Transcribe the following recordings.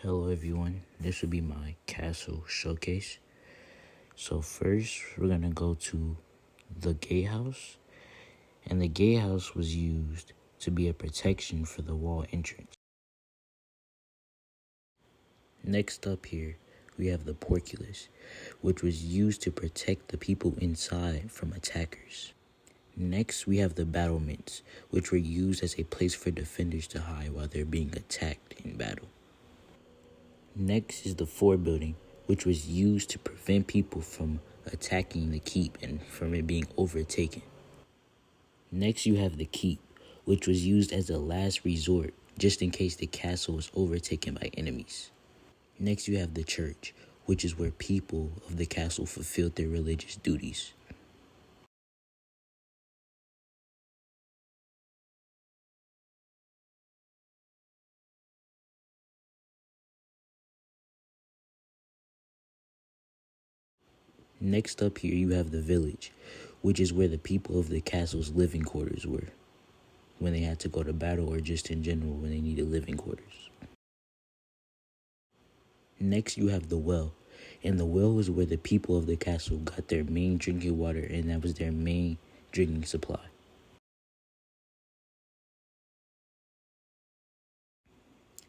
Hello everyone, this will be my castle showcase. So first we're gonna go to the gatehouse, and the gatehouse was used to be a protection for the wall entrance. Next up here we have the portcullis, which was used to protect the people inside from attackers. Next we have the battlements, which were used as a place for defenders to hide while they're being attacked in battle. Next is the fort building, which was used to prevent people from attacking the keep and from it being overtaken. Next you have the keep, which was used as a last resort just in case the castle was overtaken by enemies. Next you have the church, which is where people of the castle fulfilled their religious duties. Next up here you have the village, which is where the people of the castle's living quarters were when they had to go to battle or just in general when they needed living quarters. Next you have the well, and the well was where the people of the castle got their main drinking water, and that was their main drinking supply.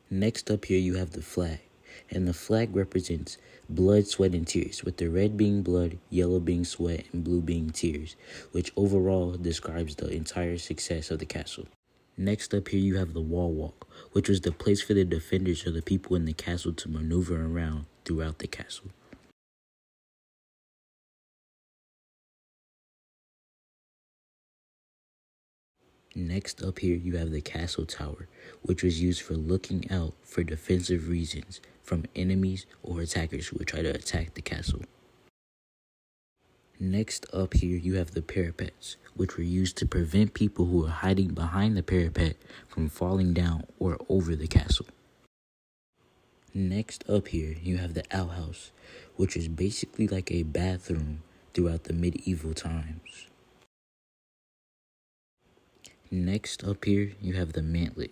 Next up here you have the flag, and the flag represents blood, sweat, and tears, with the red being blood, yellow being sweat, and blue being tears, which overall describes the entire success of the castle. Next up here you have the wall walk, which was the place for the defenders or the people in the castle to maneuver around throughout the castle. Next up here you have the castle tower, which was used for looking out for defensive reasons from enemies or attackers who would try to attack the castle. Next up here you have the parapets, which were used to prevent people who were hiding behind the parapet from falling down or over the castle. Next up here you have the outhouse, which is basically like a bathroom throughout the medieval times. Next up here you have the mantlet,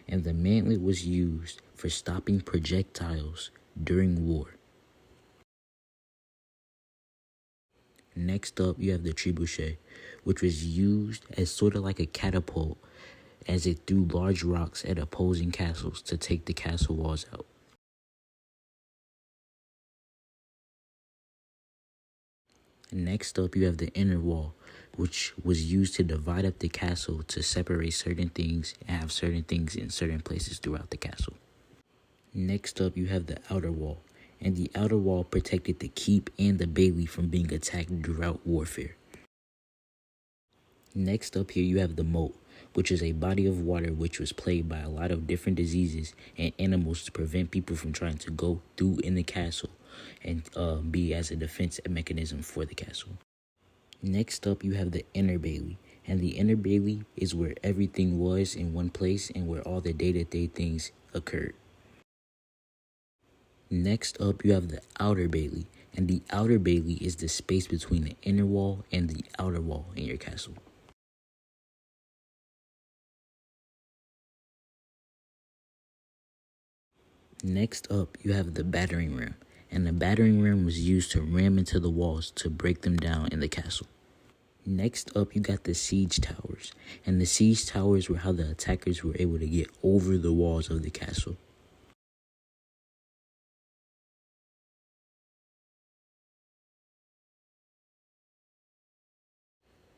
and the mantlet was used for stopping projectiles during war. Next up you have the trebuchet, which was used as sort of like a catapult as it threw large rocks at opposing castles to take the castle walls out. Next up you have the inner wall, which was used to divide up the castle to separate certain things and have certain things in certain places throughout the castle. Next up you have the outer wall, and the outer wall protected the keep and the bailey from being attacked throughout warfare. Next up here you have the moat, which is a body of water which was plagued by a lot of different diseases and animals to prevent people from trying to go through in the castle and be as a defense mechanism for the castle. Next up you have the inner bailey, and the inner bailey is where everything was in one place and where all the day-to-day things occurred. Next up you have the outer bailey, and the outer bailey is the space between the inner wall and the outer wall in your castle. Next up you have the battering ram, and the battering ram was used to ram into the walls to break them down in the castle. Next up you got the siege towers, and the siege towers were how the attackers were able to get over the walls of the castle.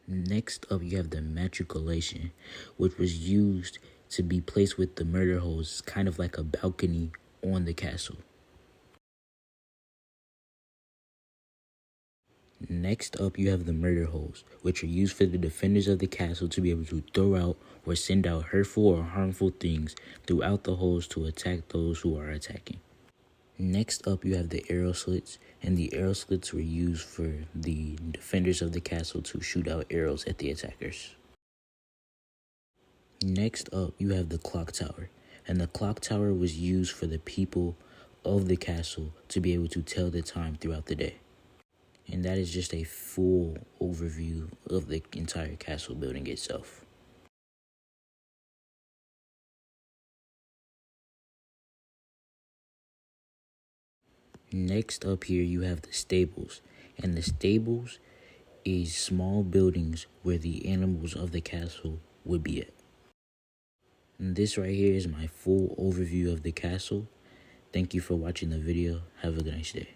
Next up you have the matriculation, which was used to be placed with the murder holes, kind of like a balcony on the castle. Next up you have the murder holes, which are used for the defenders of the castle to be able to throw out or send out hurtful or harmful things throughout the holes to attack those who are attacking. Next up you have the arrow slits, and the arrow slits were used for the defenders of the castle to shoot out arrows at the attackers. Next up you have the clock tower, and the clock tower was used for the people of the castle to be able to tell the time throughout the day. And that is just a full overview of the entire castle building itself. Next up here, you have the stables. And the stables is small buildings where the animals of the castle would be at. And this right here is my full overview of the castle. Thank you for watching the video. Have a nice day.